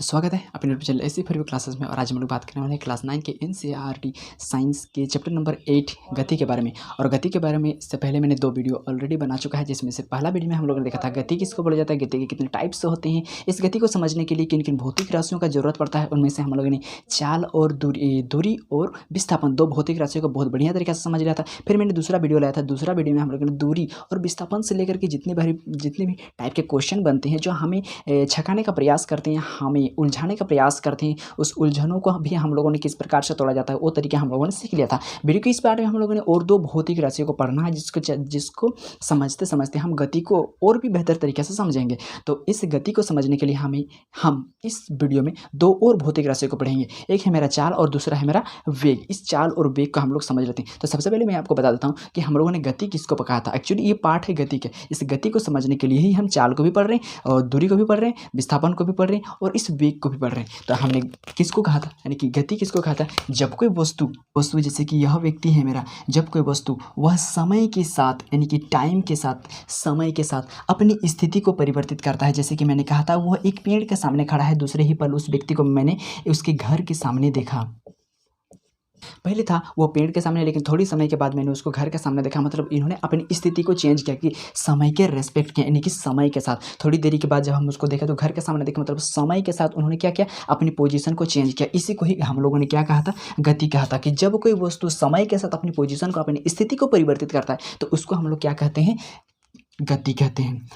तो स्वागत है अपने यूट्यूब चैनल ऐसी फिर भी क्लासेस में। और आज हम लोग बात करने वाले हैं क्लास 9 के एनसीईआरटी साइंस के चैप्टर नंबर 8 गति के बारे में। और गति के बारे में इससे पहले मैंने 2 वीडियो ऑलरेडी बना चुका है, जिसमें से पहला वीडियो में हम लोगों ने देखा था गति किसको बोला जाता है, गति के कितने टाइप्स होते हैं, इस गति को समझने के लिए किन किन भौतिक राशियों का जरूरत पड़ता है। उनमें से हम लोगों ने चाल और दूरी और विस्थापन 2 भौतिक राशियों को बहुत बढ़िया तरीके से समझ लिया था। फिर मैंने दूसरा वीडियो लाया था, दूसरा वीडियो में हम लोगों ने दूरी और विस्थापन से लेकर के जितने भी टाइप के क्वेश्चन बनते हैं, जो हमें छकाने का प्रयास करते हैं, हमें उलझाने का प्रयास करते हैं, उस उलझनों को भी हम लोगों ने किस प्रकार से तोड़ा जाता है वो तरीका हम लोगों ने सीख लिया था। वीडियो के इस बारे में हम लोगों ने और 2 भौतिक राशियों को पढ़ना है, जिसको समझते समझते हम गति को और भी बेहतर तरीके से समझेंगे। तो इस गति को समझने के लिए हम इस वीडियो में 2 और भौतिक राशियों को पढ़ेंगे। एक है मेरा चाल और दूसरा है मेरा वेग। इस चाल और वेग को हम लोग समझ लेते हैं। तो सबसे पहले मैं आपको बता देता हूँ कि हम लोगों ने गति किसको पढ़ा था। एक्चुअली ये पार्ट है गति के। इस गति को समझने के लिए ही हम चाल को भी पढ़ रहे हैं और दूरी को भी पढ़ रहे हैं, विस्थापन को भी पढ़ रहे हैं और इस वेग को भी पढ़ रहे हैं। तो हमने किसको कहा था, यानी कि गति किसको कहा था, जब कोई वस्तु जैसे कि यह व्यक्ति है मेरा, जब कोई वस्तु वह समय के साथ यानी कि टाइम के साथ, समय के साथ अपनी स्थिति को परिवर्तित करता है। जैसे कि मैंने कहा था वह एक पेड़ के सामने खड़ा है, दूसरे ही पल उस व्यक्ति को मैंने उसके घर के सामने देखा। पहले था वो पेड़ के सामने, लेकिन थोड़ी समय के बाद मैंने उसको घर के सामने देखा। मतलब इन्होंने अपनी स्थिति को चेंज किया कि समय के रेस्पेक्ट किया, यानी कि समय के साथ। थोड़ी देरी के बाद जब हम उसको देखा तो घर के सामने देखा, मतलब समय के साथ उन्होंने क्या किया, अपनी पोजीशन को चेंज किया। इसी को ही हम लोगों ने क्या कहा था, गति कहा था। कि जब कोई वस्तु समय के साथ अपनी पोजीशन को, अपनी स्थिति को परिवर्तित करता है तो उसको हम लोग क्या कहते हैं, गति कहते हैं।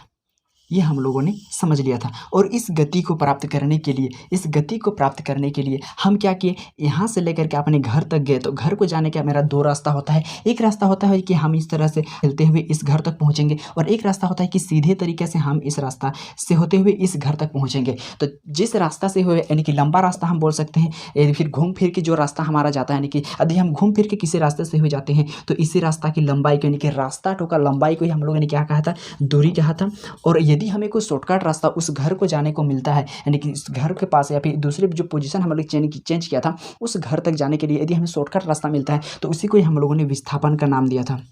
ये हम लोगों ने समझ लिया था। और इस गति को प्राप्त करने के लिए हम क्या किए, यहाँ से लेकर के अपने घर तक गए। तो घर को जाने का मेरा 2 रास्ता होता है। एक रास्ता होता है कि हम इस तरह से चलते हुए इस घर तक पहुँचेंगे, और एक रास्ता होता है कि सीधे तरीके से हम इस रास्ता से होते हुए इस घर तक पहुँचेंगे। तो जिस रास्ता से हुए, यानी कि लंबा रास्ता हम बोल सकते हैं, फिर घूम फिर के जो रास्ता हमारा जाता है, यानी कि यदि हम घूम फिर के किसी रास्ते से हुए जाते हैं तो इसी रास्ता की लंबाई को, यानी कि रास्ता टोका लंबाई को ही हम लोगों ने क्या कहा था, दूरी कहा था। और यदि हमें कोई शॉर्टकट रास्ता उस घर को जाने को मिलता है, यानी कि इस घर के पास या फिर दूसरे जो पोजीशन हम लोग चेंज किया था उस घर तक जाने के लिए यदि हमें शॉर्टकट रास्ता मिलता है तो उसी को ही हम लोगों ने विस्थापन का नाम दिया था।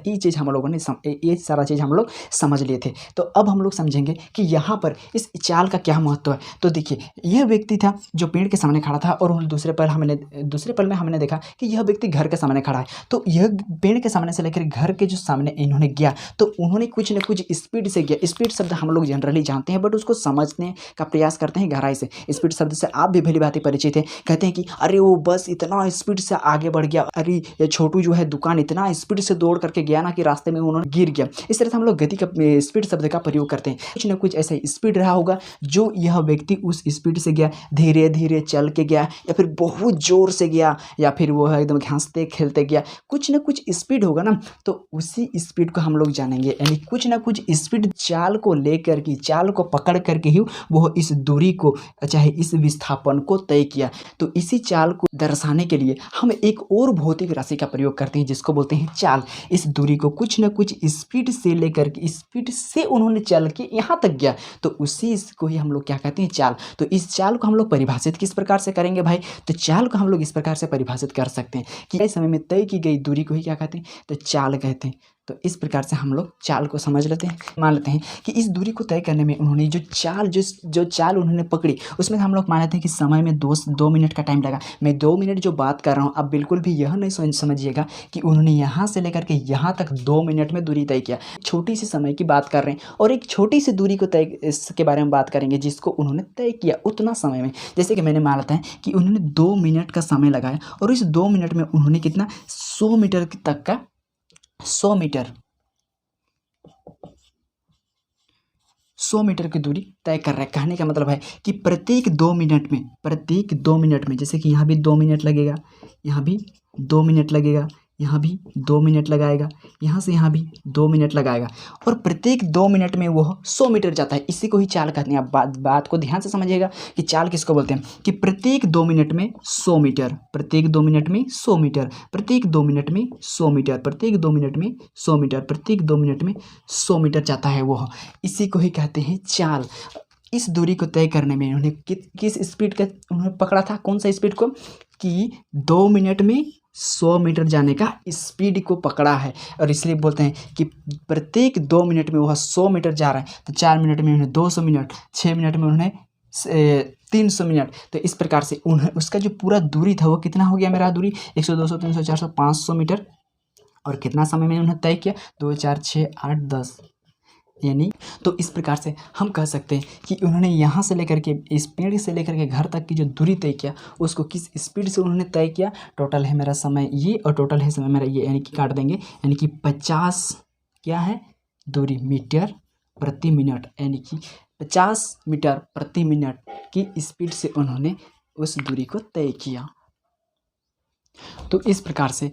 ये चीज़ हम लोगों ने ये सारा चीज़ हम लोग समझ लिए थे। तो अब हम लोग समझेंगे कि यहाँ पर इस चाल का क्या महत्व है। तो देखिए, यह व्यक्ति था जो पेड़ के सामने खड़ा था, और दूसरे पल में हमने देखा कि यह व्यक्ति घर के सामने खड़ा है। तो यह पेड़ के सामने से लेकर घर के जो सामने इन्होंने गया, तो उन्होंने कुछ न कुछ स्पीड से गया। स्पीड शब्द हम लोग जनरली जानते हैं, बट उसको समझने का प्रयास करते हैं गहराई से। स्पीड शब्द से आप भी भली भांति परिचित हैं। कहते हैं कि अरे वो बस इतना स्पीड से आगे बढ़ गया, अरे ये छोटू जो है दुकान इतना स्पीड से दौड़ करके गया ना कि रास्ते में उन्होंने गिर गया। इस तरह से हम लोग गति का स्पीड शब्द का प्रयोग करते हैं। कुछ ना कुछ ऐसा स्पीड रहा होगा जो यह व्यक्ति उस स्पीड से गया, धीरे धीरे चल के गया, या फिर बहुत जोर से गया, या फिर वो एकदम हंसते खेलते गया। कुछ ना कुछ स्पीड होगा ना, तो उसी स्पीड को हम लोग जानेंगे। यानी कुछ ना कुछ स्पीड चाल को लेकर के, चाल को पकड़ करके ही वो इस दूरी को, चाहे इस विस्थापन को तय किया। तो इसी चाल को दर्शाने के लिए हम एक और भौतिक राशि का प्रयोग करते हैं, जिसको बोलते हैं चाल। इस दूरी को कुछ न कुछ स्पीड से लेकर के, स्पीड से उन्होंने चल के यहाँ तक गया, तो उसी को ही हम लोग क्या कहते हैं, चाल। तो इस चाल को हम लोग परिभाषित किस प्रकार से करेंगे भाई, तो चाल को हम लोग इस प्रकार से परिभाषित कर सकते हैं कि इस समय में तय की गई दूरी को ही क्या कहते हैं, तो चाल कहते हैं। तो इस प्रकार से हम लोग चाल को समझ लेते हैं। मान लेते हैं कि इस दूरी को तय करने में उन्होंने जो चाल उन्होंने पकड़ी, उसमें हम लोग मान लेते हैं कि समय में 2 मिनट का टाइम लगा। मैं 2 मिनट जो बात कर रहा हूँ, अब बिल्कुल भी यह नहीं समझिएगा कि उन्होंने यहाँ से लेकर के यहाँ तक 2 मिनट में दूरी तय किया। छोटी सी समय की बात कर रहे हैं, और एक छोटी सी दूरी को तय इसके बारे में बात करेंगे जिसको उन्होंने तय किया उतना समय में। जैसे कि मैंने मान लेता है कि उन्होंने 2 मिनट का समय लगाया, और इस 2 मिनट में उन्होंने कितना, 100 मीटर तक का 100 मीटर की दूरी तय कर रहा है। कहने का मतलब है कि प्रत्येक 2 मिनट में जैसे कि यहाँ भी 2 मिनट लगेगा, यहाँ भी 2 मिनट लगेगा, यहाँ भी 2 मिनट लगाएगा, यहाँ से यहाँ भी 2 मिनट लगाएगा, और प्रत्येक 2 मिनट में वो 100 मीटर जाता है। इसी को ही चाल कहते हैं। आप बात को ध्यान से समझिएगा कि चाल किसको बोलते हैं, कि प्रत्येक 2 मिनट में 100 मीटर, प्रत्येक 2 मिनट में 100 मीटर, प्रत्येक 2 मिनट में 100 मीटर, प्रत्येक 2 मिनट में 100 मीटर, प्रत्येक 2 मिनट में 100 मीटर जाता है वो। इसी को ही कहते हैं चाल। इस दूरी को तय करने में उन्होंने किस स्पीड का उन्होंने पकड़ा था, कौन सा स्पीड को, कि 2 मिनट में 100 मीटर जाने का स्पीड को पकड़ा है, और इसलिए बोलते हैं कि प्रत्येक 2 मिनट में वह 100 मीटर जा रहा है। तो 4 मिनट में उन्हें 200 मिनट, 6 मिनट में उन्हें 300 मिनट। तो इस प्रकार से उन्हें उसका जो पूरा दूरी था वो कितना हो गया मेरा दूरी 100, 200, 300, 400, 500 मीटर। और कितना समय में उन्हें तय किया 2, 4, 6, 8, 10 यानी। तो इस प्रकार से हम कह सकते हैं कि उन्होंने यहाँ से लेकर के इस पेड़ से लेकर के घर तक की जो दूरी तय किया उसको किस स्पीड से उन्होंने तय किया। टोटल है मेरा समय ये और टोटल है समय मेरा ये, यानी कि काट देंगे, यानी कि 50 क्या है दूरी मीटर प्रति मिनट, यानी कि 50 मीटर प्रति मिनट की स्पीड से उन्होंने उस दूरी को तय किया। तो इस प्रकार से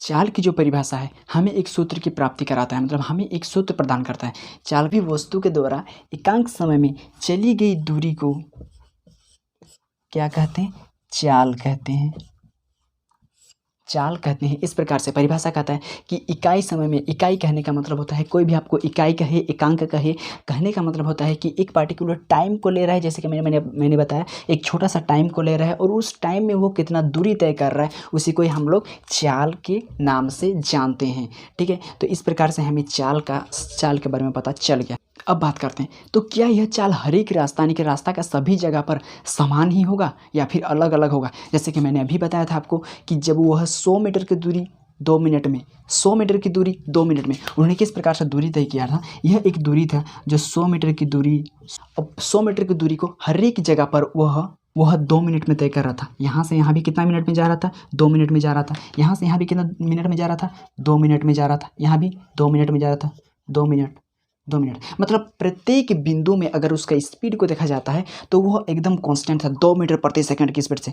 चाल की जो परिभाषा है हमें एक सूत्र की प्राप्ति कराता है, मतलब हमें एक सूत्र प्रदान करता है। चाल भी वस्तु के द्वारा एकांक समय में चली गई दूरी को क्या कहते हैं, चाल कहते हैं, चाल कहते हैं। इस प्रकार से परिभाषा कहता है कि इकाई समय में, इकाई कहने का मतलब होता है कोई भी आपको इकाई कहे, एकांक कहे, कहने का मतलब होता है कि एक पार्टिकुलर टाइम को ले रहा है। जैसे कि मैंने बताया एक छोटा सा टाइम को ले रहा है और उस टाइम में वो कितना दूरी तय कर रहा है, उसी को हम लोग चाल के नाम से जानते हैं। ठीक है, तो इस प्रकार से हमें चाल के बारे में पता चल गया। अब बात करते हैं तो क्या यह चाल हर एक रास्ता यानी कि रास्ता का सभी जगह पर समान ही होगा या फिर अलग अलग होगा। जैसे कि मैंने अभी बताया था आपको कि जब वह 100 मीटर की दूरी 2 मिनट में, 100 मीटर की दूरी 2 मिनट में उन्होंने किस प्रकार से दूरी तय किया था। यह एक दूरी था जो 100 मीटर की दूरी, अब 100 मीटर की दूरी को हर एक जगह पर वह 2 मिनट में तय कर रहा था। यहाँ से यहाँ भी कितना मिनट में जा रहा था, 2 मिनट में जा रहा था। यहाँ से यहाँ भी कितना मिनट में जा रहा था, 2 मिनट में जा रहा था। यहाँ भी 2 मिनट में जा रहा था, 2 मिनट, 2 मिनट, मतलब प्रत्येक बिंदु में अगर उसका स्पीड को देखा जाता है तो वह एकदम कांस्टेंट था 2 मीटर प्रति सेकंड की स्पीड से।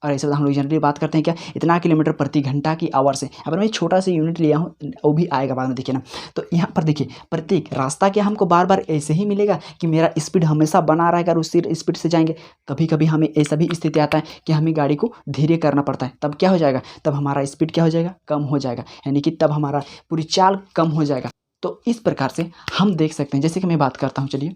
और ऐसे हम लोग जनरली बात करते हैं क्या, इतना किलोमीटर प्रति घंटा की आवर से। अगर मैं छोटा सा यूनिट लिया हूँ वो भी आएगा बाद में, देखिए ना। तो यहाँ पर देखिए प्रत्येक रास्ता क्या हमको बार बार ऐसे ही मिलेगा कि मेरा स्पीड हमेशा बना रहेगा और उसी स्पीड से जाएंगे। कभी कभी हमें ऐसा भी स्थिति आता है कि हमें गाड़ी को धीरे करना पड़ता है, तब क्या हो जाएगा, तब हमारा स्पीड क्या हो जाएगा, कम हो जाएगा, यानी कि तब हमारा पूरी चाल कम हो जाएगा। तो इस प्रकार से हम देख सकते हैं, जैसे कि मैं बात करता हूँ, चलिए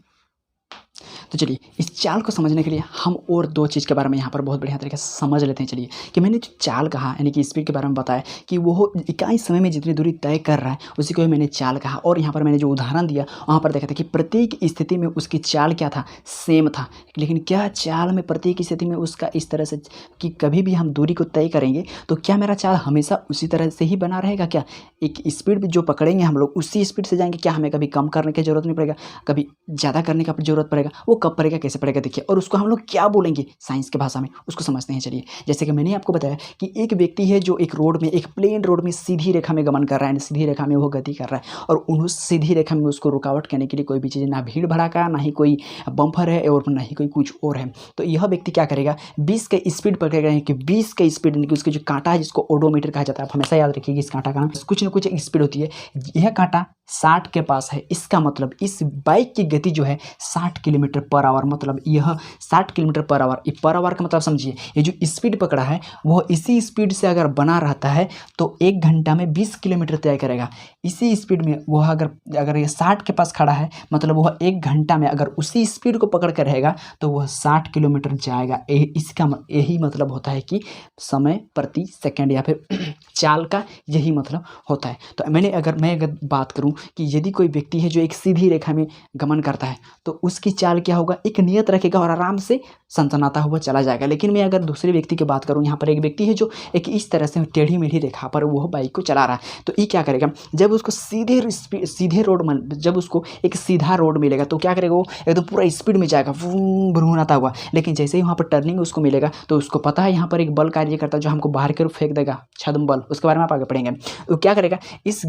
इस चाल को समझने के लिए हम और 2 चीज़ के बारे में यहाँ पर बहुत बढ़िया तरीके से समझ लेते हैं। चलिए कि मैंने जो चाल कहा यानी कि स्पीड के बारे में बताया कि वो इकाई समय में जितनी दूरी तय कर रहा है उसी को मैंने चाल कहा। और यहाँ पर मैंने जो उदाहरण दिया वहाँ पर देखा था कि प्रत्येक स्थिति में उसकी चाल क्या था, सेम था। लेकिन क्या चाल में प्रत्येक स्थिति में उसका इस तरह से कि कभी भी हम दूरी को तय करेंगे तो क्या मेरा चाल हमेशा उसी तरह से ही बना रहेगा, क्या एक स्पीड जो पकड़ेंगे हम लोग उसी स्पीड से जाएंगे, क्या हमें कभी कम करने की जरूरत नहीं पड़ेगा, कभी ज़्यादा करने का जरूरत पड़ेगा, वो कब पड़ेगा, कैसे पड़ेगा, देखिए। और उसको हम लोग क्या बोलेंगे साइंस की भाषा में, उसको समझते हैं। चलिए जैसे कि मैंने आपको बताया कि एक व्यक्ति है जो एक रोड में, एक प्लेन रोड में सीधी रेखा में गमन कर रहा है, सीधी रेखा में वो गति कर रहा है और उन सीधी रेखा में उसको रुकावट करने के लिए कोई भी चीज़, ना भीड़ भड़ाका, ना ही कोई बम्पर है और ना ही कोई कुछ और है। तो यह व्यक्ति क्या करेगा, 20 का स्पीड पकड़ेगा कि 20 का स्पीड, यानी कि उसके जो कांटा है जिसको ओडोमीटर कहा जाता है, आप हमेशा याद रखिएगा इस कांटा का कुछ ना कुछ स्पीड होती है। यह कांटा 60 के पास है, इसका मतलब इस बाइक की गति जो है 60 किलोमीटर पर आवर, मतलब यह 60 किलोमीटर पर आवर। ये पर आवर का मतलब समझिए, ये जो स्पीड पकड़ा है वह इसी स्पीड से अगर बना रहता है तो 1 घंटा में 20 किलोमीटर तय करेगा। इसी स्पीड में वह अगर ये 60 के पास खड़ा है मतलब वह 1 घंटा में अगर उसी स्पीड को पकड़ कर रहेगा तो वह 60 किलोमीटर जाएगा। इसका यही मतलब होता है कि समय प्रति सेकंड या फिर चाल का यही मतलब होता है। तो मैं अगर बात करूं कि यदि कोई व्यक्ति है जो एक सीधी रेखा में गमन करता है तो उसकी चाल क्या होगा, एक नियत रखेगा और आराम से सनसनाता हुआ चला जाएगा। लेकिन मैं अगर दूसरे व्यक्ति की बात करूं, यहाँ पर एक व्यक्ति है जो एक इस तरह से टेढ़ी मेढ़ी रेखा पर वो बाइक को चला रहा है, तो ये क्या करेगा, जब उसको सीधे रोड में, जब उसको एक सीधा रोड मिलेगा तो क्या करेगा, वो एकदम पूरा स्पीड में जाएगा भुनभुनाता हुआ। लेकिन जैसे ही वहाँ पर टर्निंग उसको मिलेगा तो उसको पता है यहाँ पर एक बल कार्य करता है जो हमको बाहर की ओर फेंक देगा, छद्म बल, उसके बारे में आप आगे पढ़ेंगे। तो क्या करेगा, इस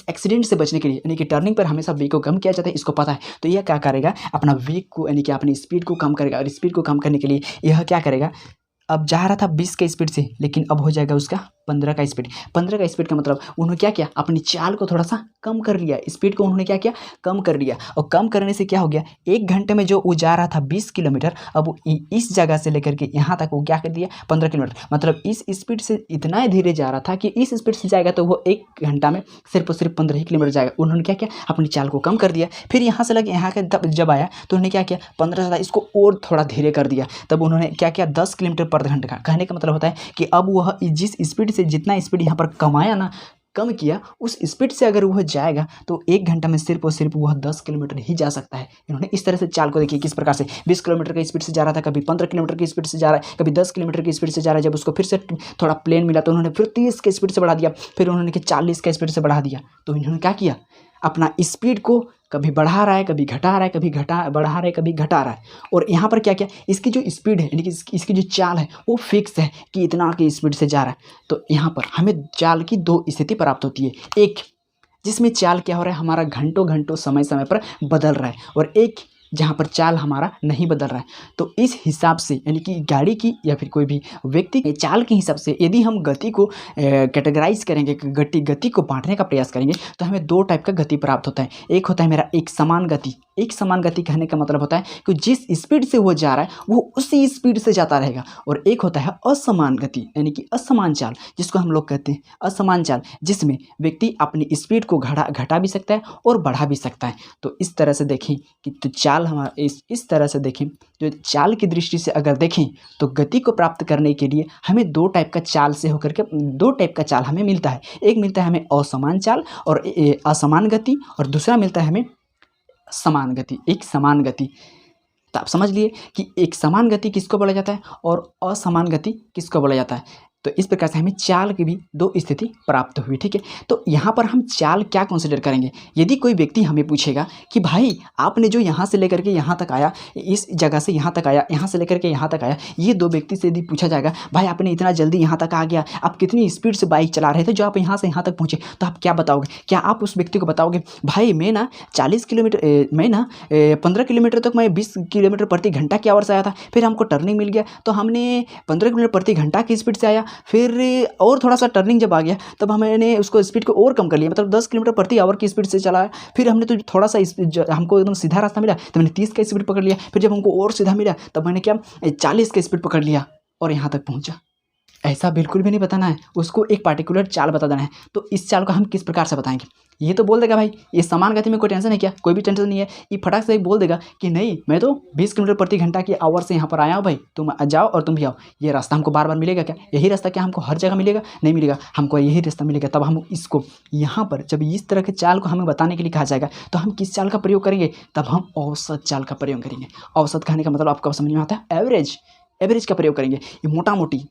एक्सीडेंट से बचने के लिए, यानी कि टर्निंग पर हमेशा वेग को कम किया जाता है, इसको पता है। तो यह क्या करेगा, अपना वेग को यानी कि अपनी स्पीड को कम करेगा। और स्पीड को कम करने के लिए यह क्या करेगा, अब जा रहा था 20 के स्पीड से, लेकिन अब हो जाएगा उसका 15 का स्पीड। 15 का स्पीड का मतलब उन्होंने क्या किया, अपनी चाल को थोड़ा सा कम कर लिया, स्पीड को उन्होंने क्या किया, कम कर लिया। और कम करने से क्या हो गया, 1 घंटे में जो वो जा रहा था 20 किलोमीटर, अब वो इस जगह से लेकर के यहाँ तक वो क्या कर दिया, 15 किलोमीटर। मतलब इस स्पीड से इतना धीरे जा रहा था कि इस स्पीड से जाएगा तो वो 1 घंटा में सिर्फ और सिर्फ 15 ही किलोमीटर जाएगा। उन्होंने क्या किया, अपनी चाल को कम कर दिया। फिर यहाँ से लगे यहाँ के जब आया तो उन्होंने क्या किया, 15 से इसको और थोड़ा धीरे कर दिया। तब उन्होंने क्या किया, 10 किलोमीटर पर घंटे का। कहने का मतलब होता है कि अब वह जिस स्पीड से जितना स्पीड यहाँ पर कमाया ना, कम किया, उस स्पीड से अगर वह जाएगा तो 1 घंटा में सिर्फ और सिर्फ वह 10 किलोमीटर ही जा सकता है। इन्होंने इस तरह से चाल को देखिए किस प्रकार से 20 किलोमीटर की स्पीड से जा रहा था, कभी 15 किलोमीटर की स्पीड से जा रहा है, कभी 10 किलोमीटर की स्पीड से जा रहा है। जब उसको फिर से थोड़ा प्लेन मिला तो उन्होंने फिर 30 की स्पीड से बढ़ा दिया, फिर उन्होंने 40 की स्पीड से बढ़ा दिया। तो इन्होंने क्या किया, अपना स्पीड को कभी बढ़ा रहा है, कभी घटा रहा है, कभी बढ़ा रहा है, कभी घटा रहा है। और यहाँ पर क्या क्या, इसकी जो स्पीड है यानी कि इसकी जो चाल है वो फिक्स है कि इतना की स्पीड से जा रहा है। तो यहाँ पर हमें चाल की 2 स्थिति प्राप्त होती है, एक जिसमें चाल क्या हो रहा है, हमारा घंटों घंटों समय समय पर बदल रहा है, और एक जहाँ पर चाल हमारा नहीं बदल रहा है। तो इस हिसाब से यानी कि गाड़ी की या फिर कोई भी व्यक्ति के चाल के हिसाब से यदि हम गति को कैटेगराइज करेंगे, गति को बांटने का प्रयास करेंगे, तो हमें 2 टाइप का गति प्राप्त होता है। एक होता है मेरा एक समान गति। एक समान गति कहने का मतलब होता है कि जिस स्पीड से वो जा रहा है वो उसी स्पीड से जाता रहेगा। और एक होता है असमान गति यानी कि असमान चाल, जिसको हम लोग कहते हैं असमान चाल, जिसमें व्यक्ति अपनी स्पीड को घटा भी सकता है और बढ़ा भी सकता है। तो इस तरह से देखें कि तो चाल हमारा इस तरह से देखें, जो चाल की दृष्टि से अगर देखें तो गति को प्राप्त करने के लिए हमें 2 टाइप का चाल से होकर के 2 टाइप का चाल हमें मिलता है। एक मिलता है हमें असमान चाल और असमान गति, और दूसरा मिलता है हमें समान गति, एक समान गति। तो आप समझ लिए कि एक समान गति किसको बोला जाता है और असमान गति किसको बोला जाता है। तो इस प्रकार से हमें चाल की भी 2 स्थिति प्राप्त हुई, ठीक है। तो यहाँ पर हम चाल क्या कंसिडर करेंगे, यदि कोई व्यक्ति हमें पूछेगा कि भाई आपने जो यहाँ से लेकर के यहाँ तक आया, इस जगह से यहाँ तक आया, यहाँ से लेकर के यहाँ तक आया, ये 2 व्यक्ति से यदि पूछा जाएगा भाई आपने इतना जल्दी यहाँ तक आ गया, आप कितनी स्पीड से बाइक चला रहे थे जो आप यहाँ से यहाँ तक पहुँचे, तो आप क्या बताओगे। क्या आप उस व्यक्ति को बताओगे भाई मैं ना 40 किलोमीटर, मैं ना 15 किलोमीटर तक मैं 20 किलोमीटर प्रति घंटा की आवाज़ से आया था, फिर हमको टर्निंग मिल गया तो हमने 15 किलोमीटर प्रति घंटा की स्पीड से आया, फिर और थोड़ा सा टर्निंग जब आ गया तब हमने उसको स्पीड को और कम कर लिया, मतलब 10 किलोमीटर प्रति आवर की स्पीड से चलाया, फिर हमने तो थोड़ा सा हमको एकदम सीधा रास्ता मिला तो मैंने 30 का स्पीड पकड़ लिया, फिर जब हमको और सीधा मिला तब मैंने क्या 40 का स्पीड पकड़ लिया और यहाँ तक पहुँचा। ऐसा बिल्कुल भी नहीं बताना है, उसको एक पार्टिकुलर चाल बता देना है। तो इस चाल को हम किस प्रकार से बताएंगे, ये तो बोल देगा भाई ये समान गति में कोई टेंशन है क्या, कोई भी टेंशन नहीं है, ये फटाक से बोल देगा कि नहीं मैं तो 20 किलोमीटर प्रति घंटा की आवर से यहाँ पर आया हूँ भाई, तुम जाओ और तुम भी आओ। ये रास्ता हमको बार बार मिलेगा क्या, यही रास्ता क्या हमको हर जगह मिलेगा, नहीं मिलेगा, हमको यही रास्ता मिलेगा। तब हम इसको यहाँ पर जब इस तरह के चाल को हमें बताने के लिए कहा जाएगा तो हम किस चाल का प्रयोग करेंगे, तब हम औसत चाल का प्रयोग करेंगे। औसत कहने का मतलब आपको समझ में आता है, एवरेज का प्रयोग करेंगे। ये मोटा मोटी,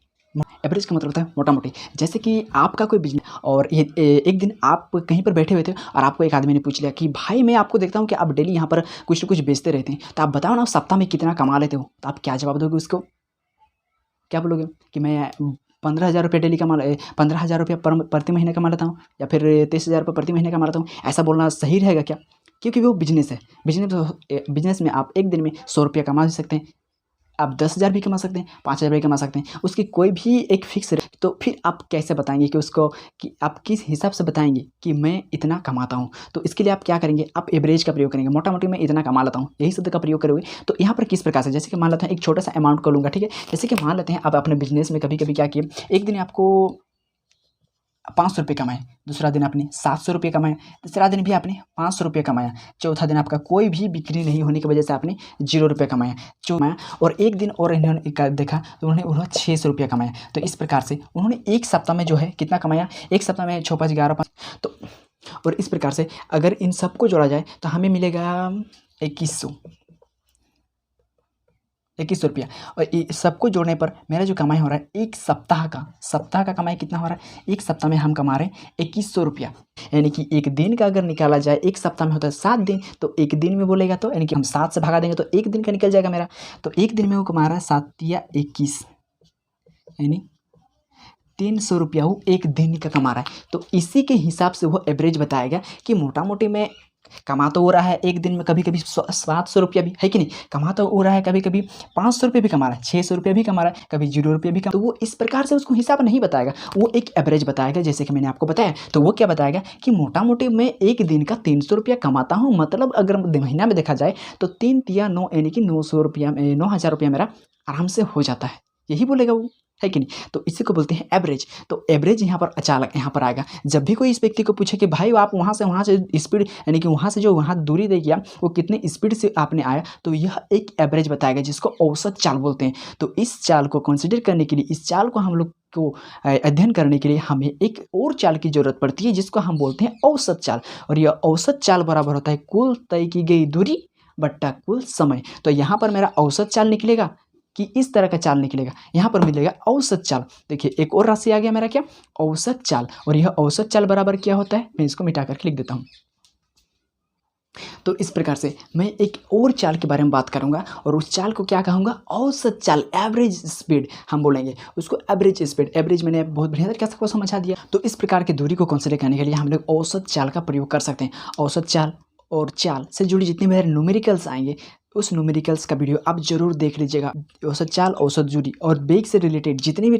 एवरेज का मतलब होता है मोटा मोटी। जैसे कि आपका कोई बिजनेस, और ये एक दिन आप कहीं पर बैठे हुए थे और आपको एक आदमी ने पूछ लिया कि भाई मैं आपको देखता हूँ कि आप डेली यहाँ पर कुछ न कुछ बेचते रहते हैं, तो आप बताओ ना सप्ताह में कितना कमा लेते हो। तो आप क्या जवाब दोगे उसको, क्या बोलोगे कि मैं 15,000 रुपये डेली कमा 15,000 रुपये प्रति महीने कमा लेता हूँ, या फिर 23,000 रुपये प्रति महीने कमा लेता हूँ। ऐसा बोलना सही रहेगा क्या, क्योंकि वो बिजनेस है। बिजनेस में आप एक दिन में 100 रुपया कमा सकते हैं, आप 10,000 भी कमा सकते हैं, 5,000 भी कमा सकते हैं, उसकी कोई भी एक फिक्स। तो फिर आप कैसे बताएंगे कि उसको, कि आप किस हिसाब से बताएंगे कि मैं इतना कमाता हूँ। तो इसके लिए आप क्या करेंगे, आप एवरेज का प्रयोग करेंगे, मोटा मोटी मैं इतना कमा लेता हूँ, यही शब्द का प्रयोग करोगे। तो यहाँ पर किस प्रकार से, जैसे कि मान लेते हैं एक छोटा सा अमाउंट को लूँगा, ठीक है। जैसे कि मान लेते हैं आप अपने बिजनेस में कभी कभी क्या किए, एक दिन आपको 500 रुपये कमाए, दूसरा दिन आपने 700 रुपये कमाए, तीसरा दिन भी आपने 500 रुपये कमाया, चौथा दिन आपका कोई भी बिक्री नहीं होने की वजह से आपने 0 रुपये कमाया, और एक दिन और इन्होंने देखा तो उन्होंने 600 रुपया कमाया। तो इस प्रकार से उन्होंने एक सप्ताह में जो है कितना कमाया, एक सप्ताह में 6 5 11 5, तो और इस प्रकार से अगर इन सबको जोड़ा जाए तो हमें मिलेगा 2100 रुपया। और सबको जोड़ने पर मेरा जो कमाई हो रहा है एक सप्ताह का कमाई कितना हो रहा है, एक सप्ताह में हम कमा रहे हैं 2100 रुपया। यानी कि एक दिन का अगर निकाला जाए, एक सप्ताह में होता है 7 दिन, तो एक दिन में बोलेगा तो यानी कि हम 7 से भगा देंगे तो एक दिन का निकल जाएगा मेरा। तो एक दिन में वो कमा रहा है 7 या 21, यानी 300 रुपया वो एक दिन का कमा रहा है। तो इसी के हिसाब से वो एवरेज बताएगा कि मोटा मोटी मैं कमा तो हो रहा है एक दिन में कभी कभी 700 रुपया भी, है कि नहीं। कमा तो हो रहा है कभी कभी 500 रुपये भी कमा रहा है, 600 रुपये भी कमा रहा है, कभी 0 रुपये भी कमा। तो वो इस प्रकार से उसको हिसाब नहीं बताएगा, वो एक एवरेज बताएगा। जैसे कि मैंने आपको बताया, तो वो क्या बताएगा कि मोटा मोटी मैं एक दिन का 300 रुपया कमाता हूँ, मतलब अगर महीना में देखा जाए तो 3 तिया 9 यानी कि 900 रुपया 9,000 रुपया मेरा आराम से हो जाता है, यही बोलेगा वो, है कि नहीं। तो इसी को बोलते हैं एवरेज। तो एवरेज यहाँ पर अचानक यहाँ पर आएगा जब भी कोई इस व्यक्ति को पूछे कि भाई आप वहाँ से स्पीड यानी कि वहाँ से जो वहाँ दूरी तय किया वो कितने स्पीड से आपने आया, तो यह एक एवरेज बताएगा जिसको औसत चाल बोलते हैं। तो इस चाल को कंसिडर करने के लिए, इस चाल को हम लोग को अध्ययन करने के लिए हमें एक और चाल की जरूरत पड़ती है जिसको हम बोलते हैं औसत चाल। और यह औसत चाल बराबर होता है कुल तय की गई दूरी बट्टा कुल समय। तो यहाँ पर मेरा औसत चाल निकलेगा कि इस तरह का चाल निकलेगा, यहाँ पर मिलेगा औसत चाल। देखिए एक और राशि आ गया मेरा क्या, औसत चाल। और यह औसत चाल बराबर क्या होता है, मैं इसको मिटा करके लिख देता हूँ। तो इस प्रकार से मैं एक और चाल के बारे में बात करूंगा और उस चाल को क्या कहूँगा, औसत चाल, एवरेज स्पीड हम बोलेंगे उसको, एवरेज स्पीड। एवरेज मैंने बहुत बढ़िया तरीके से समझा दिया। तो इस प्रकार की दूरी को कंसीडर करने के लिए हम लोग औसत चाल का प्रयोग कर सकते हैं। औसत चाल और चाल से जुड़ी जितने मेरे न्यूमेरिकल्स आएंगे उस न्यूमेरिकल्स का वीडियो आप जरूर देख लीजिएगा। औसत चाल, औसत दूरी और वेग से रिलेटेड जितने भी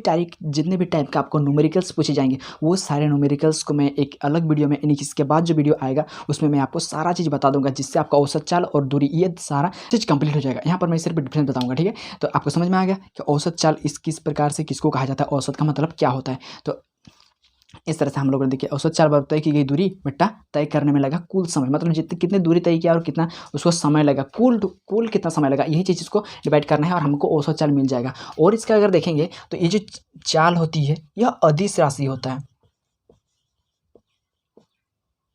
टाइप का आपको न्यूमेरिकल्स पूछे जाएंगे वो सारे न्यूमेरिकल्स को मैं एक अलग वीडियो में, यानी कि इसके बाद जो वीडियो आएगा उसमें मैं आपको सारा चीज़ बता दूंगा, जिससे आपका औसत चाल और दूरी ये सारा चीज़ कंप्लीट हो जाएगा। यहाँ पर मैं सिर्फ डिफरेंस बताऊंगा, ठीक है। तो आपको समझ में आ गया कि औसत चाल किस प्रकार से किसको कहा जाता है, औसत का मतलब क्या होता है। तो इस तरह से हम लोगों ने देखिए औसत चाल बराबर तय की गई दूरी बट्टा तय करने में लगा कुल समय, मतलब जितनी कितनी दूरी तय किया और कितना उसको समय लगा, कुल कितना समय लगा, यही चीज़ इसको डिवाइड करना है और हमको औसत चाल मिल जाएगा। और इसका अगर देखेंगे तो ये जो चाल होती है यह अदिश राशि होता है।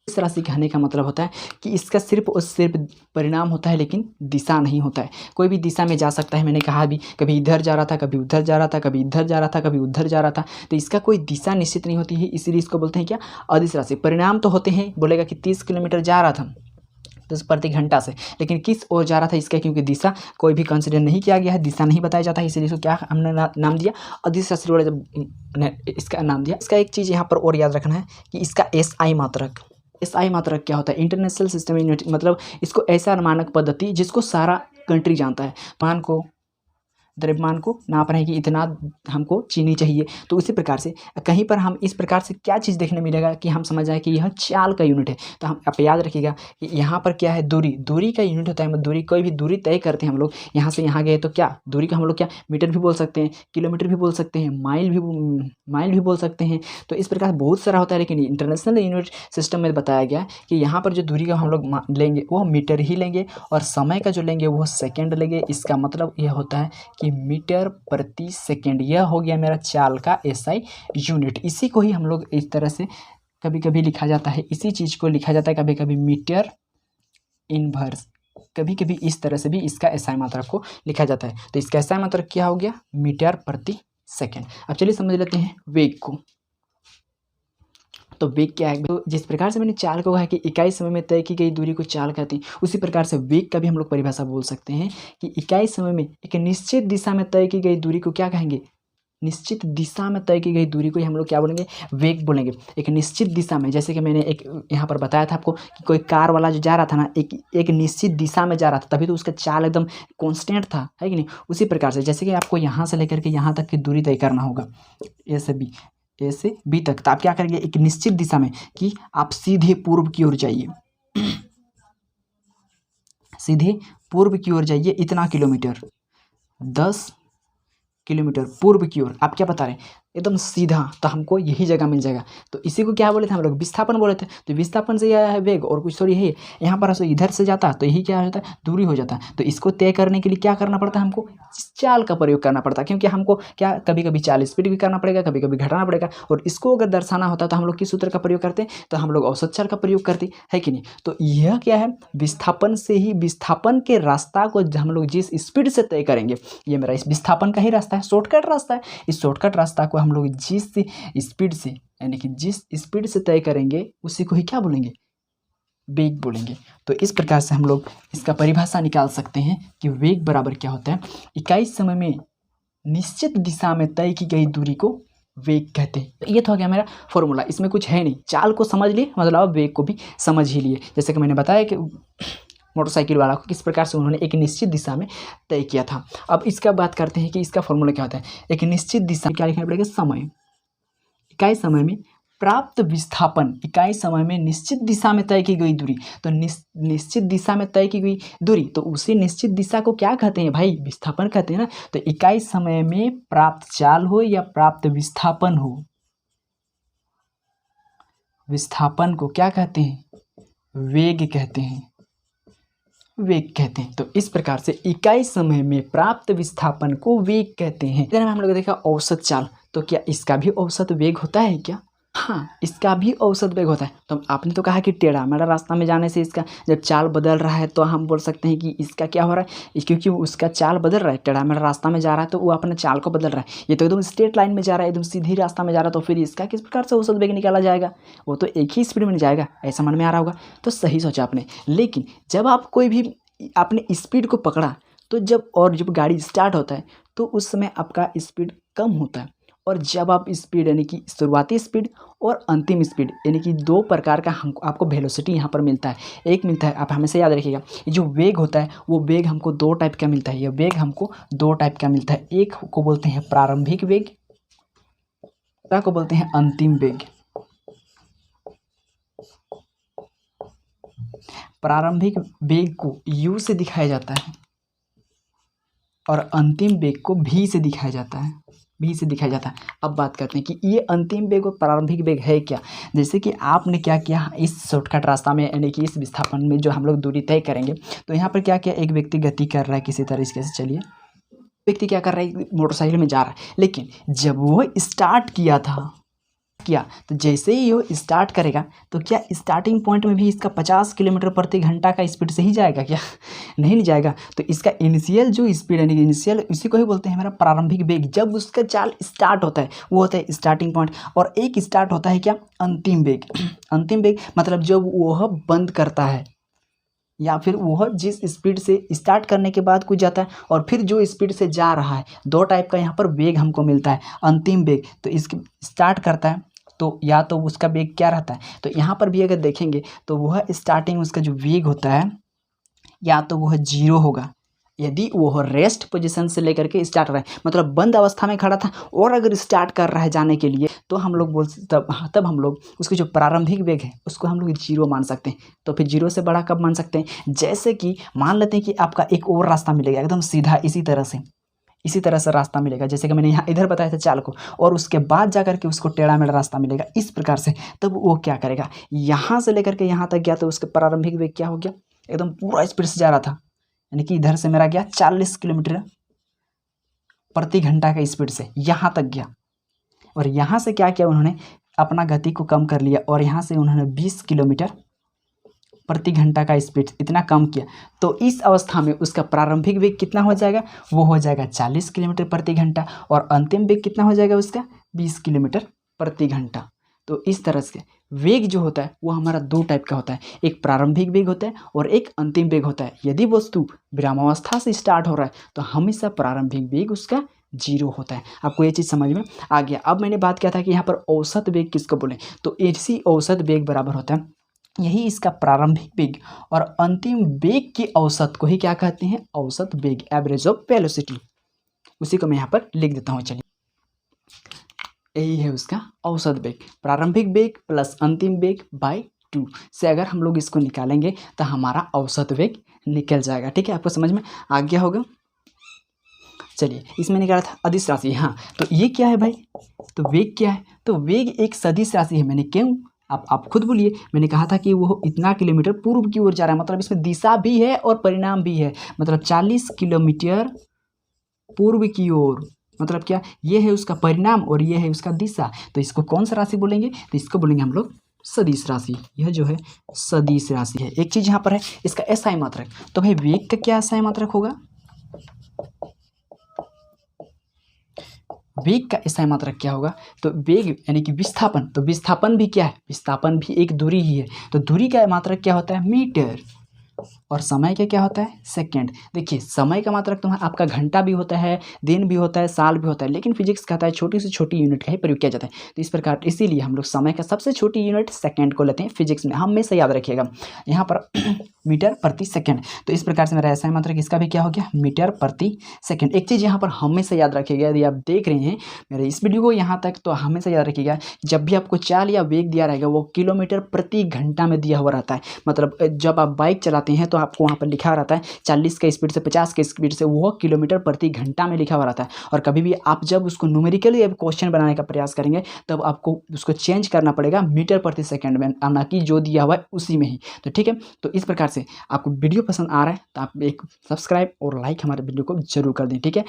इस राशि कहने का मतलब होता है कि इसका सिर्फ और सिर्फ परिणाम होता है लेकिन दिशा नहीं होता है। कोई भी दिशा में जा सकता है, मैंने कहा भी कभी इधर जा रहा था, कभी उधर जा रहा था, कभी इधर जा रहा था, कभी उधर जा रहा था। तो इसका कोई दिशा निश्चित नहीं होती है, इसीलिए इसको बोलते हैं क्या, अदिश राशि। परिणाम तो होते हैं, बोलेगा कि 30 किलोमीटर जा रहा था 10 प्रति घंटा से, लेकिन किस ओर जा रहा था इसका क्योंकि दिशा कोई भी कंसिडर नहीं किया गया है, दिशा नहीं बताया जाता है, इसीलिए इसको क्या हमने नाम दिया, अदिश राशि वाला जब इसका नाम दिया। इसका एक चीज़ यहाँ पर और याद रखना है कि इसका SI मात्रक, SI मात्रक क्या होता है, इंटरनेशनल सिस्टम यूनिट, मतलब इसको ऐसा मानक पद्धति जिसको सारा कंट्री जानता है। मान को द्रव्यमान को नाप रहे हैं कि इतना हमको चीनी चाहिए। तो उसी प्रकार से कहीं पर हम इस प्रकार से क्या चीज़ देखने मिलेगा कि हम समझ जाए कि यह चाल का यूनिट है। तो हम आप याद रखिएगा कि यहाँ पर क्या है, दूरी का यूनिट होता है। दूरी, कोई भी दूरी तय करते हैं हम लोग, यहाँ से यहाँ गए तो क्या दूरी का हम लोग क्या मीटर भी बोल सकते हैं, किलोमीटर भी बोल सकते हैं, माइल भी बोल सकते हैं। तो इस प्रकार बहुत सारा होता है, लेकिन इंटरनेशनल यूनिट सिस्टम में बताया गया कि यहाँ पर जो दूरी का हम लोग लेंगे वो मीटर ही लेंगे और समय का जो लेंगे वो सेकेंड लेंगे। इसका मतलब यह होता है कि मीटर प्रति सेकेंड। यह हो गया मेरा चाल का SI यूनिट। इसी को ही हम लोग इस तरह से कभी कभी लिखा जाता है, इसी चीज़ को लिखा जाता है कभी कभी मीटर इनवर्स, कभी कभी इस तरह से भी इसका SI मात्रक को लिखा जाता है। तो इसका SI मात्रक क्या हो गया, मीटर प्रति सेकेंड। अब चलिए समझ लेते हैं वेग को। तो वेग क्या है, तो जिस प्रकार से मैंने चाल को कहा कि इकाई समय में तय की गई दूरी को चाल कहते हैं, उसी प्रकार से वेग का भी हम लोग परिभाषा बोल सकते हैं कि इकाई समय में एक निश्चित दिशा में तय की गई दूरी को क्या कहेंगे, निश्चित दिशा में तय की गई दूरी को ही हम लोग क्या बोलेंगे, वेग बोलेंगे। एक निश्चित दिशा में, जैसे कि मैंने एक यहाँ पर बताया था आपको कि कोई कार वाला जो जा रहा था ना, एक निश्चित दिशा में जा रहा था, तभी तो उसका चाल एकदम कांस्टेंट था, है कि नहीं। उसी प्रकार से जैसे कि आपको यहाँ से लेकर के यहाँ तक की दूरी तय करना होगा, ए से बी तक, तो आप क्या करेंगे, एक निश्चित दिशा में कि आप सीधे पूर्व की ओर जाइए, सीधे पूर्व की ओर जाइए, इतना किलोमीटर, 10 किलोमीटर पूर्व की ओर। आप क्या बता रहे हैं, एकदम सीधा, तो हमको यही जगह मिल जाएगा। तो इसी को क्या बोले थे हम लोग, विस्थापन बोले थे। तो विस्थापन से यह है वेग, और कुछ थोड़ी है। यहाँ पर इधर से जाता तो यही क्या होता है, दूरी हो जाता है। तो इसको तय करने के लिए क्या करना पड़ता है, हमको चाल का प्रयोग करना पड़ता है, क्योंकि हमको क्या कभी कभी चाल स्पीड भी करना पड़ेगा, कभी कभी घटाना पड़ेगा। और इसको अगर दर्शाना होता है तो हम लोग किस सूत्र का प्रयोग करते हैं, तो हम लोग औसत चाल का प्रयोग करते हैं कि नहीं। तो यह क्या है, विस्थापन से ही, विस्थापन के रास्ता को हम लोग जिस स्पीड से तय करेंगे, ये मेरा इस विस्थापन का ही रास्ता है, शॉर्टकट रास्ता है। इस शॉर्टकट रास्ता को हम लोग जिस स्पीड से, यानी कि जिस स्पीड से तय करेंगे उसी को ही क्या बोलेंगे, वेग बोलेंगे। तो इस प्रकार से हम लोग इसका परिभाषा निकाल सकते हैं कि वेग बराबर क्या होता है, इकाई समय में निश्चित दिशा में तय की गई दूरी को वेग कहते हैं। तो ये तो हो गया मेरा फॉर्मूला, इसमें कुछ है नहीं, चाल को समझ लिए मतलब आप वेग को भी समझ ही लिए। जैसे कि मैंने बताया कि मोटरसाइकिल वाला को किस प्रकार से उन्होंने एक निश्चित दिशा में तय किया था। अब इसका बात करते हैं कि इसका फॉर्मूला क्या होता है। एक निश्चित दिशा क्या लिखना पड़ेगा, समय, इकाई समय में प्राप्त विस्थापन, इकाई समय में निश्चित दिशा में तय की गई दूरी। तो निश्चित दिशा में तय की गई दूरी, तो उसी निश्चित दिशा को क्या कहते हैं भाई, विस्थापन कहते हैं ना। तो इकाई समय में प्राप्त चाल हो या प्राप्त विस्थापन हो, विस्थापन को क्या कहते हैं, वेग कहते हैं, वेग कहते हैं। तो इस प्रकार से इकाई समय में प्राप्त विस्थापन को वेग कहते हैं। इधर हम लोग देखा औसत चाल, तो क्या इसका भी औसत वेग होता है क्या, हाँ इसका भी औसत वेग होता है। तो आपने तो कहा कि टेढ़ा मेढ़ा रास्ता में जाने से इसका जब चाल बदल रहा है तो हम बोल सकते हैं कि इसका क्या हो रहा है, क्योंकि उसका चाल बदल रहा है, टेढ़ा मेढ़ा रास्ता में जा रहा है तो वो अपने चाल को बदल रहा है। ये तो एकदम स्ट्रेट लाइन में जा रहा है, एकदम सीधी रास्ता में जा रहा है, तो फिर इसका किस प्रकार से औसत वेग निकाला जाएगा, वो तो एक ही स्पीड में जाएगा, ऐसा मन में आ रहा होगा। तो सही सोचा आपने। लेकिन जब आप कोई भी आपने स्पीड को पकड़ा तो जब गाड़ी स्टार्ट होता है तो उस समय आपका स्पीड कम होता है, और जब आप स्पीड यानी कि शुरुआती स्पीड और अंतिम स्पीड यानी कि दो प्रकार का हमको आपको वेलोसिटी यहाँ पर मिलता है। एक मिलता है, आप हमेशा याद रखिएगा, ये जो वेग होता है वो वेग हमको दो टाइप का मिलता है, ये वेग हमको दो टाइप का मिलता है। एक को बोलते हैं प्रारंभिक वेग, दूसरा को बोलते हैं अंतिम वेग। प्रारंभिक वेग को u से दिखाया जाता है और अंतिम वेग को v से दिखाया जाता है, v से दिखाया जाता है। अब बात करते हैं कि ये अंतिम वेग और प्रारंभिक वेग है क्या। जैसे कि आपने क्या किया, इस शॉर्टकट रास्ता में यानी कि इस विस्थापन में जो हम लोग दूरी तय करेंगे, तो यहाँ पर क्या किया, एक व्यक्ति गति कर रहा है किसी तरीके से, चलिए व्यक्ति क्या कर रहा है, मोटरसाइकिल में जा रहा है, लेकिन जब वो स्टार्ट किया तो जैसे ही वो स्टार्ट करेगा तो क्या स्टार्टिंग पॉइंट में भी इसका 50 किलोमीटर प्रति घंटा का स्पीड से ही जाएगा क्या, नहीं जाएगा। तो इसका इनिशियल जो स्पीड है, इनिशियल इसी को ही बोलते हैं हमारा प्रारंभिक वेग। जब उसका चाल स्टार्ट होता है वो होता है स्टार्टिंग पॉइंट, और एक स्टार्ट होता है क्या, अंतिम वेग। अंतिम वेग मतलब जब वह बंद करता है या फिर वह जिस स्पीड से स्टार्ट करने के बाद कुछ जाता है और फिर जो स्पीड से जा रहा है, दो टाइप का यहाँ पर वेग हमको मिलता है। अंतिम वेग तो इसके स्टार्ट करता है तो या तो उसका वेग क्या रहता है, तो यहाँ पर भी अगर देखेंगे तो वह स्टार्टिंग उसका जो वेग होता है या तो वह 0 होगा यदि वह रेस्ट पोजीशन से लेकर के स्टार्ट रहा है, मतलब बंद अवस्था में खड़ा था और अगर स्टार्ट कर रहा है जाने के लिए, तो हम लोग तब हम लोग उसकी जो प्रारंभिक वेग है उसको हम लोग 0 मान सकते हैं। तो फिर 0 से बड़ा कब मान सकते हैं, जैसे कि मान लेते हैं कि आपका एक और रास्ता मिलेगा एकदम सीधा इसी तरह से रास्ता मिलेगा, जैसे कि मैंने यहाँ इधर बताया था चाल को, और उसके बाद जाकर के उसको टेढ़ा मेढ़ा रास्ता मिलेगा इस प्रकार से। तब वो क्या करेगा, यहाँ से लेकर के यहाँ तक गया तो उसके प्रारंभिक वेग क्या हो गया, एकदम पूरा स्पीड से जा रहा था, यानी कि इधर से मेरा गया 40 किलोमीटर प्रति घंटा का स्पीड से यहाँ तक गया, और यहाँ से क्या किया उन्होंने, अपना गति को कम कर लिया और यहाँ से उन्होंने 20 किलोमीटर प्रति घंटा का स्पीड इतना कम किया। तो इस अवस्था में उसका प्रारंभिक वेग कितना हो जाएगा, वो हो जाएगा 40 किलोमीटर प्रति घंटा, और अंतिम वेग कितना हो जाएगा उसका 20 किलोमीटर प्रति घंटा। तो इस तरह से वेग जो होता है वो हमारा दो टाइप का होता है, एक प्रारंभिक वेग होता है और एक अंतिम वेग होता है। यदि वस्तु विरामावस्था से स्टार्ट हो रहा है तो हमेशा प्रारंभिक वेग उसका 0 होता है। आपको ये चीज़ समझ में आ गया। अब मैंने बात किया था कि यहाँ पर औसत वेग किसको बोलें, तो इसी औसत वेग बराबर होता है यही इसका प्रारंभिक वेग, और अंतिम वेग की औसत को ही क्या कहते हैं, औसत वेग, एवरेज ऑफ वेलोसिटी। उसी को मैं यहाँ पर लिख देता हूँ, चलिए यही है उसका औसत वेग, प्रारंभिक वेग प्लस अंतिम वेग बाय 2 से अगर हम लोग इसको निकालेंगे तो हमारा औसत वेग निकल जाएगा। ठीक है, आपको समझ में आ गया होगा। चलिए इसमें निकाला था अदिश राशि, हाँ तो ये क्या है भाई, तो वेग क्या है, तो वेग एक सदिश राशि है। मैंने क्यों, आप खुद बोलिए, मैंने कहा था कि वो इतना किलोमीटर पूर्व की ओर जा रहा है, मतलब इसमें दिशा भी है और परिणाम भी है, मतलब 40 किलोमीटर पूर्व की ओर, मतलब क्या, ये है उसका परिणाम और ये है उसका दिशा। तो इसको कौन सा राशि बोलेंगे, तो इसको बोलेंगे हम लोग सदिश राशि। यह जो है सदिश राशि है। एक चीज़ यहाँ पर है इसका एसआई मात्रक, तो भाई वेग का क्या एसआई मात्रक होगा, वेग का एसआई मात्रक क्या होगा, तो वेग यानी कि विस्थापन, तो विस्थापन भी क्या है, विस्थापन भी एक दूरी ही है, तो दूरी का मात्रक क्या होता है मीटर, और समय का क्या होता है सेकंड। देखिए समय का मात्रक तुम्हारा आपका घंटा भी होता है, दिन भी होता है, साल भी होता है, लेकिन फिजिक्स कहता है छोटी से छोटी यूनिट का ही प्रयोग किया जाता है। तो इस प्रकार इसीलिए हम लोग समय का सबसे छोटी यूनिट सेकंड को लेते हैं फिजिक्स में, हमेशा याद रखिएगा यहाँ पर मीटर प्रति सेकंड। तो इस प्रकार से मेरा ऐसा मात्रक इसका भी क्या हो गया मीटर प्रति सेकंड। एक चीज़ यहाँ पर हमेशा याद रखिएगा, यदि आप देख रहे हैं मेरे इस वीडियो को यहाँ तक तो हमेशा याद रखिएगा, जब भी आपको चाल या वेग दिया रहेगा वो किलोमीटर प्रति घंटा में दिया हुआ रहता है। मतलब जब आप बाइक चलाते हैं तो आपको वहाँ पर लिखा रहता है 40 का स्पीड से 50 के स्पीड से, वो किलोमीटर प्रति घंटा में लिखा हुआ रहता है। और कभी भी आप जब उसको न्यूमेरिकली क्वेश्चन बनाने का प्रयास करेंगे तब आपको उसको चेंज करना पड़ेगा मीटर प्रति सेकंड में, ना कि जो दिया हुआ है उसी में ही। तो ठीक है, तो इस प्रकार से आपको वीडियो पसंद आ रहा है तो आप एक सब्सक्राइब और लाइक हमारे वीडियो को जरूर कर दें, ठीक है।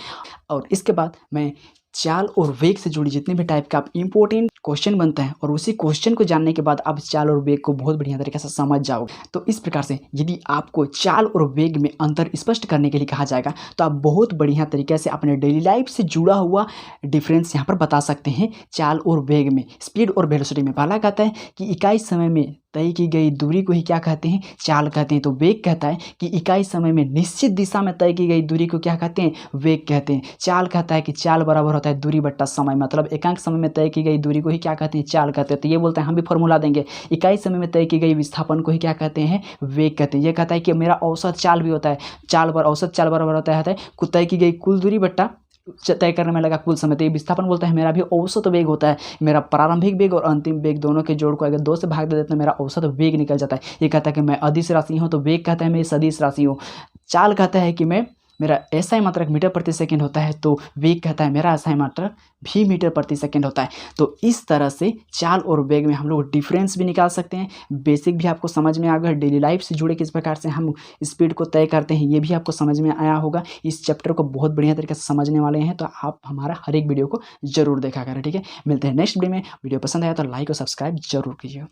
और इसके बाद मैं चाल और वेग से जुड़ी जितने भी टाइप का आप इंपॉर्टेंट क्वेश्चन बनता है और उसी क्वेश्चन को जानने के बाद आप चाल और वेग को बहुत बढ़िया तरीके से समझ जाओगे। तो इस प्रकार से यदि आपको चाल और वेग में अंतर स्पष्ट करने के लिए कहा जाएगा तो आप बहुत बढ़िया तरीके से अपने डेली लाइफ से जुड़ा हुआ डिफरेंस यहाँ पर बता सकते हैं चाल और वेग में, स्पीड और वेलोसिटी में। पहला कहता है कि इकाई समय में तय की गई दूरी को ही क्या कहते हैं चाल कहते हैं। तो वेग कहता है कि इकाई समय में निश्चित दिशा में तय की गई दूरी को क्या कहते हैं वेग कहते हैं। चाल कहता है कि चाल बराबर होता है दूरी बट्टा समय, मतलब एकांक समय में तय की गई दूरी को ही क्या कहते हैं चाल कहते हैं। तो ये बोलते हैं, हम भी फॉर्मूला देंगे, इकाई समय में तय की गई विस्थापन को ही क्या कहते हैं वेग कहते हैं। ये कहता है कि मेरा औसत चाल भी होता है, औसत चाल बराबर होता है तय की गई कुल दूरी बट्टा तय करने में लगा कुल समय। तो ये विस्थापन बोलता है मेरा भी औसत वेग होता है, मेरा प्रारंभिक वेग और अंतिम वेग दोनों के जोड़ को अगर 2 से भाग दे देते हैं मेरा औसत वेग निकल जाता है। ये कहता है कि मैं अदिश राशि हूँ, तो वेग कहता है मैं सदिश राशि हूँ। चाल कहता है कि मैं मेरा एसआई मात्रक मीटर प्रति सेकंड होता है, तो वेग कहता है मेरा एसआई मात्रक भी मीटर प्रति सेकंड होता है। तो इस तरह से चाल और वेग में हम लोग डिफरेंस भी निकाल सकते हैं। बेसिक भी आपको समझ में आ गया, डेली लाइफ से जुड़े किस प्रकार से हम स्पीड को तय करते हैं ये भी आपको समझ में आया होगा। इस चैप्टर को बहुत बढ़िया तरीके से समझने वाले हैं तो आप हमारा हर एक वीडियो को जरूर देखा करें, ठीक है। मिलते हैं नेक्स्ट वीडियो में। वीडियो पसंद आया तो लाइक और सब्सक्राइब जरूर कीजिए।